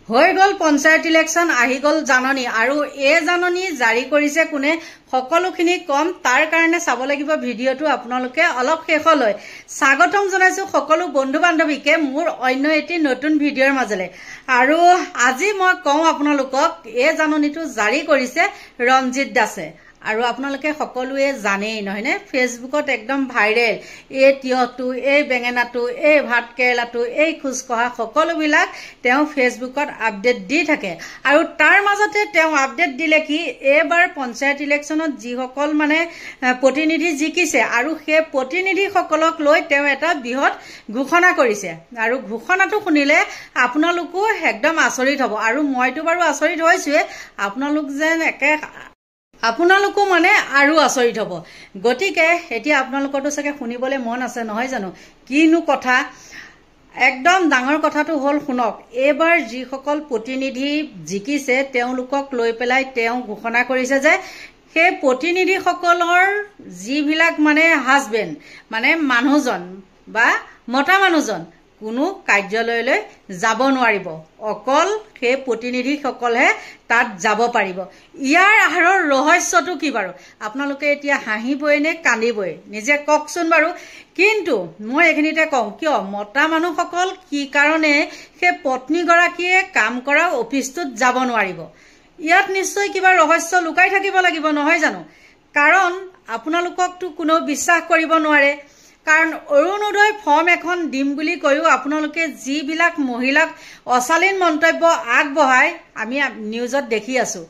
হৈ গল পঞ্চায়ত ইলেকশন আহি গল জাননী আৰু এ জাননী জাৰি কৰিছে কোনে সকলোখিনি কম তাৰ কাৰণে চাব লাগিব ভিডিওটো আপোনালোকে অলপ শেষলৈ স্বাগতম জনাইছো সকলো বন্ধু বান্ধৱীকে মোৰ অন্য এটি নতুন ভিডিওৰ মাজলে আৰু আজি মই কওঁ আপোনালোকক এ জাননীটো জাৰি কৰিছে ৰঞ্জিত দাসে আৰু আপোনালোকে সকলোৱে জানেই নহয়নে ফেসবুকত একদম ভাইৰেল এই তিয়হটো এই বেঙেনাটো এই ভাত কেৰেলাটো এই খুচকহা সকলোবিলাক তেওঁ ফেসবুকত আপডেট দি থাকে আৰু তাৰ মাজতে তেওঁ আপডেট দিলে কি এবাৰ পঞ্চায়ত ইলেকশনত যিসকল মানে প্ৰতিনিধি জিকিছে আৰু সেই প্ৰতিনিধি সকলক লৈ তেওঁ এটা বৃহৎ ঘোষণা কৰিছে আৰু ঘোষণাটো শুনিলে আপোনালোকো একদম আচৰিত হ'ব আৰু মইতো বাৰু আচৰিত হৈছোৱে আপোনালোক যেন একে আপোনালোকো মানে আৰু আচৰিত হ'ব গতিকে এতিয়া আপোনালোকৰটো চাগে শুনিবলৈ মন আছে নহয় জানো কিনো কথা একদম ডাঙৰ কথাটো হল শুনক এবাৰ যিসকল প্ৰতিনিধি জিকিছে তেওঁলোকক লৈ পেলাই তেওঁ ঘোষণা কৰিছে যে সেই প্ৰতিনিধি সকলৰ যিবিলাক মানে হাজবেণ্ড মানে মানুহজন বা মতা মানুহজন কোনো কাৰ্যালয়লৈ যাব নোৱাৰিব অকল সেই প্ৰতিনিধি সকলহে তাত যাব পাৰিব ইয়াৰ আহাৰৰ ৰহস্যটো কি বাৰু আপোনালোকে এতিয়া হাঁহিবই নে কান্দিবই নিজে কওকচোন বাৰু কিন্তু মই এখিনিতে কওঁ কিয় মতা মানুহসকল কি কাৰণে সেই পত্নী গৰাকীয়ে কাম কৰা অফিচটোত যাব নোৱাৰিব ইয়াত নিশ্চয় কিবা ৰহস্য লুকাই থাকিব লাগিব নহয় জানো কাৰণ আপোনালোককটো কোনো বিশ্বাস কৰিব নোৱাৰে কাৰণ অৰুণোদয় ফৰ্ম এখন দিম বুলি কৈও আপোনালোকে যিবিলাক মহিলাক অশালীন মন্তব্য আগবঢ়ায় আমি নিউজত দেখি আছো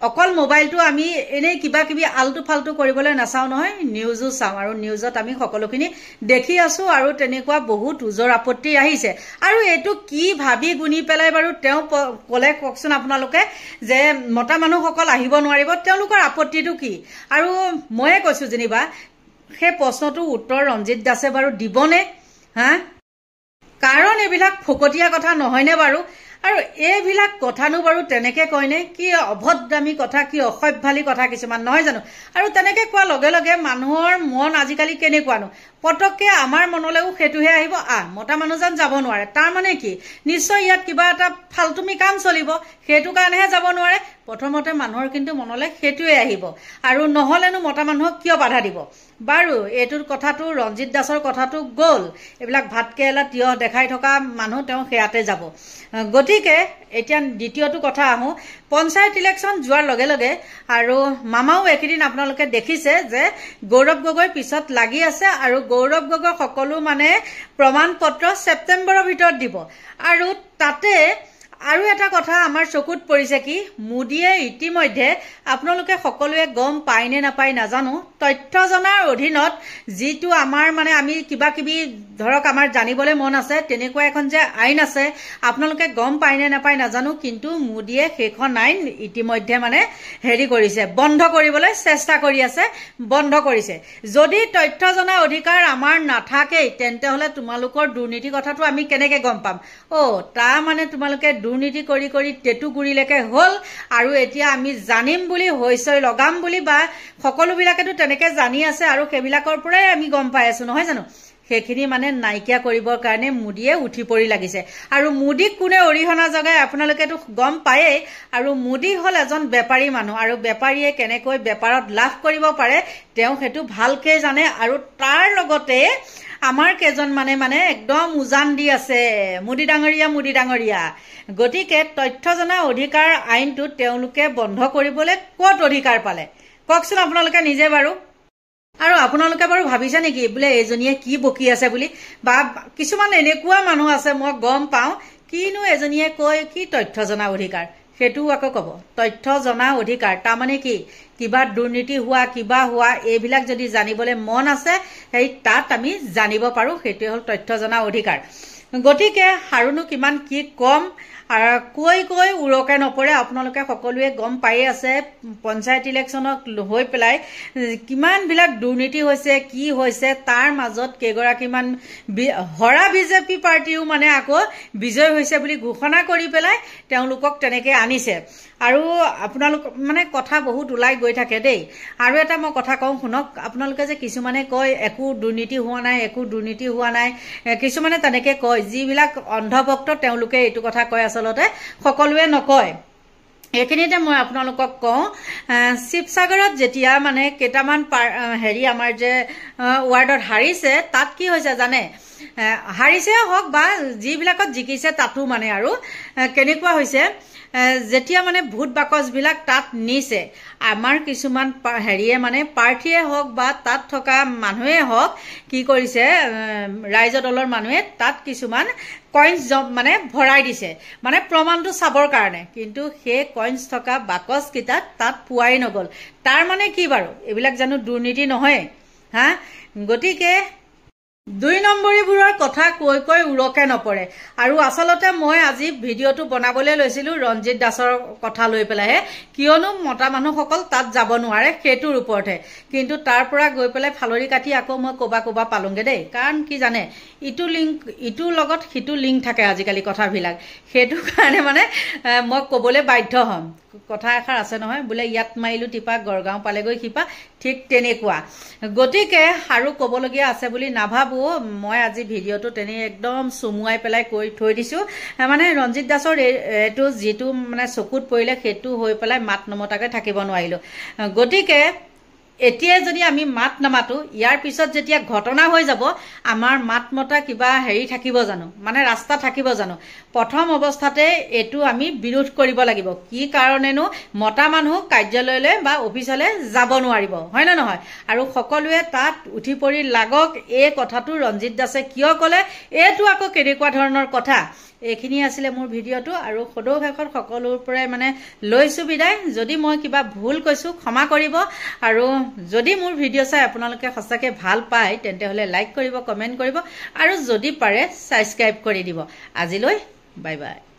অকল মোবাইলটো আমি এনেই কিবা কিবি আলটু ফালটু কৰিবলৈ নাচাও নহয় নিউজো চাওঁ আৰু নিউজত আমি সকলোখিনি দেখি আছো আৰু তেনেকুৱা বহুত উজৰ আপত্তি আহিছে আৰু এটো কি ভাবি গুনি পেলাই বাৰু তেওঁ কলে ককচোন আপোনালোকে যে মতা মানুহসকল আহিব নোৱাৰিব তেওঁলোকৰ আপত্তিটো কি আৰু ময়ে কৈছো যেনিবা সেই প্ৰশ্নটো উত্তৰ ৰঞ্জিত দাসে বাৰু দিবনে হা কাৰণ এবিলাক ফকটিয়া কথা নহয়নে বাৰু আৰু এইবিলাক কথানো বাৰু তেনেকে কয়নে কি অভদ্ৰামী কথা কি অসভ্যালী কথা কিছুমান নহয় জানো আৰু তেনেকে কোৱা লগে লগে মানুহৰ মন আজিকালি কেনেকুৱানো পটককে আমাৰ মনলৈও হেতুহে আহিব মতা মানুহজন যাব নোৱাৰে তাৰ মানে কি নিশ্চয় ইয়াত কিবা এটা ফালতুমি কাম চলিব হেতু কাৰণেহে যাব নোৱাৰে প্ৰথমতে মানুহৰ কিন্তু মনলৈ হেতুৱে আহিব আৰু নহলেনো মতা মানুহক কিয় বাধা দিব বাৰু এটোৰ কথাটো ৰঞ্জিত দাসৰ কথাটো গল এবিলাক ভাত কেৰেলা তিয়হ দেখাই থকা মানুহ তেওঁ হেয়াতে যাব গতিকে এতিয়া দ্বিতীয়টো কথা আহো পঞ্চায়ত ইলেকশন যোৱাৰ লগে লগে আৰু মামাও একেদিন আপোনালোকে দেখিছে যে গৌৰৱ গগৈ পিছত লাগি আছে আৰু গৌৰৱ গগৈ সকলো মানে প্ৰমাণ পত্ৰ সেপ্টেম্বৰৰ ভিতৰত দিব আৰু তাতে আৰু এটা কথা আমাৰ চকুত পৰিছে কি মোদীয়ে ইতিমধ্যে আপোনালোকে সকলোৱে গম পায়নে নাপায় নাজানো তথ্য জনাৰ অধীনত যিটো আমাৰ মানে আমি কিবা কিবি ধৰক আমাৰ জানিবলৈ মন আছে তেনেকুৱা এখন যে আইন আছে আপোনালোকে গম পায়নে নাপায় নাজানো কিন্তু মোদীয়ে সেইখন আইন ইতিমধ্যে মানে হেৰি কৰিছে বন্ধ কৰিবলৈ চেষ্টা কৰি আছে বন্ধ কৰিছে যদি তথ্য জনাৰ অধিকাৰ আমাৰ নাথাকে তেন্তে হলে তোমালোকৰ দুৰ্নীতি কথাটো আমি কেনেকে গম পাম তা মানে তোমালোকে দুৰ্নীতি কৰি কৰি টেটু গুৰিলেকে হল আৰু এতিয়া আমি জানিম বুলি হৈছৈ লগাম বুলি বা সকলোবিলাকেতো তেনেকে জানি আছে আৰু সেইবিলাকৰ পৰাই আমি গম পাই আছো নহয় জানো সেইখিনি মানে নাইকিয়া কৰিবৰ কাৰণে মোদীয়ে উঠি পৰি লাগিছে আৰু মোদীক কোনে অৰিহণা জগাই আপোনালোকেতো গম পায়েই আৰু মোদী হল এজন বেপাৰী মানুহ আৰু বেপাৰীয়ে কেনেকৈ বেপাৰত লাভ কৰিব পাৰে তেওঁ হেতু ভালকৈ জানে আৰু তাৰ লগতে আমাৰ কেজন মানে একদম উজান দি আছে মোদী ডাঙৰীয়া গতিকে তথ্য জনা অধিকাৰ আইনটো তেওঁলোকে বন্ধ কৰিবলৈ ক'ত অধিকাৰ পালে কওকচোন আপোনালোকে নিজে বাৰু আৰু আপোনালোকে বাৰু ভাবিছে নেকি বোলে এজনীয়ে কি বকি আছে বুলি বা কিছুমান এনেকুৱা মানুহ আছে মই গম পাওঁ কিনো এজনীয়ে কয় কি তথ্য জনা অধিকাৰ হেতু আকৌ কব তথ্য জনা অধিকাৰ তাৰ মানে কি কিবা দুৰ্নীতি হোৱা কিবা হোৱা এইবিলাক যদি জানিবলৈ মন আছে সেই তাত আমি জানিব পাৰো হেতু হল তথ্য জনা অধিকাৰ গতিকে হাৰুনো কিমান কি কম কৈ উৰকে নপৰে আপোনালোকে সকলোৱে গম পাই আছে পঞ্চায়ত ইলেকশনক হৈ পেলাই কিমান বিলাক দুৰ্নীতি হৈছে কি হৈছে তাৰ মাজত কেগৰাকীমান হৰা বিজেপি পাৰ্টিও মানে আকৌ বিজয় হৈছে বুলি ঘোষণা কৰি পেলাই তেওঁলোকক তেনেকে আনিছে আৰু আপোনালোক মানে কথা বহুত উলাই গৈ থাকে দেই আৰু এটা মই কথা কওঁ শুনক আপোনালোকে যে কিছুমানে কয় একো দুৰ্নীতি হোৱা নাই কিছুমানে তেনেকে কয় কয় যিবিলাক অন্ধভক্ত তেওঁলোকে এইটো কথা কয় আচলতে সকলোৱে নকয় এইখিনিতে মই আপোনালোকক কওঁ শিৱসাগৰত যেতিয়া মানে কেইটামান হেৰি আমাৰ যে ৱাৰ্ডত হাৰিছে তাত কি হৈছে জানে হাৰিছে হওক বা যিবিলাকত জিকিছে তাতো মানে আৰু কেনেকুৱা হৈছে যেতিয়া মানে ভোট বাকচবিলাক তাত নিছে আমাৰ কিছুমান হেৰিয়ে মানে প্ৰাৰ্থীয়ে হওক বা তাত থকা মানুহে হওক কি কৰিছে ৰাইজ দলৰ মানুহে তাত কিছুমান কইন্স মানে ভৰাই দিছে মানে প্ৰমাণটো চাবৰ কাৰণে কিন্তু সেই কইন্স থকা বাকচকেইটাত তাত পোৱাই নগ'ল তাৰ মানে কি বাৰু এইবিলাক জানো দুৰ্নীতি নহয় হা গতিকে 2 নম্বৰীবোৰৰ কথা কৈ কৈ উৰকে নপৰে আৰু আচলতে মই আজি ভিডিঅ'টো বনাবলৈ লৈছিলো ৰঞ্জিত দাসৰ কথা লৈ পেলাইহে কিয়নো মতা মানুহসকল তাত যাব নোৱাৰে সেইটোৰ ওপৰতহে কিন্তু তাৰ পৰা গৈ পেলাই ফালৰি কাটি আকৌ মই কোবা পালুংগে দেই কাৰণ কি জানে ইটো লগত সিটো লিংক থাকে আজিকালি কথাবিলাক সেইটো কাৰণে মানে মই ক'বলৈ বাধ্য হ'ম কথা এষাৰ আছে নহয় বোলে ইয়াত মাইলু টিপা গড়গাঁও পালেগৈ শিপা ঠিক তেনেকুৱা গতিকে আৰু ক'বলগীয়া আছে বুলি নাভাবো মই আজি ভিডিঅ'টো তেনে একদম সুমুৱাই পেলাই কৈ থৈ দিছো মানে ৰঞ্জিত দাসৰ এটো যেটো মানে চকুত পৰিলে সেইটো হৈ পেলাই মাত নমতাকৈ থাকিব নোৱাৰিলো গতিকে এতিয়া যদি আমি মাত নামাতো ইয়াৰ পিছত যেতিয়া ঘটনা হৈ যাব আমাৰ মাত মতা কিবা হেৰি থাকিব জানো মানে ৰাস্তা থাকিব জানো প্ৰথম অৱস্থাতে এটো আমি বিৰোধ কৰিব লাগিব কি কাৰণেনো মতা মানুহ কাৰ্যালয়লৈ বা অফিচলৈ যাব নোৱাৰিব হয় না নহয় আৰু সকলোৱে তাত উঠি পৰি লাগক এই কথাটো ৰঞ্জিত দাসে কিয় ক'লে এটো আকৌ কেনেকুৱা ধৰণৰ কথা এইখিনি আছিল মোৰ ভিডিঅ'টো আৰু সদৌ ভাষৰ সকলোৰ পৰাই মানে লৈছো বিদায় যদি মই কিবা ভুল কৈছো ক্ষমা কৰিব আৰু যদি মোৰ ভিডিঅ' চাই আপোনালোকে সঁচাকে ভাল পায় তেন্তে হলে লাইক কৰিব কমেন্ট কৰিব আৰু যদি পাৰে সাবস্ক্ৰাইব কৰি দিব আজিলৈ বাই বাই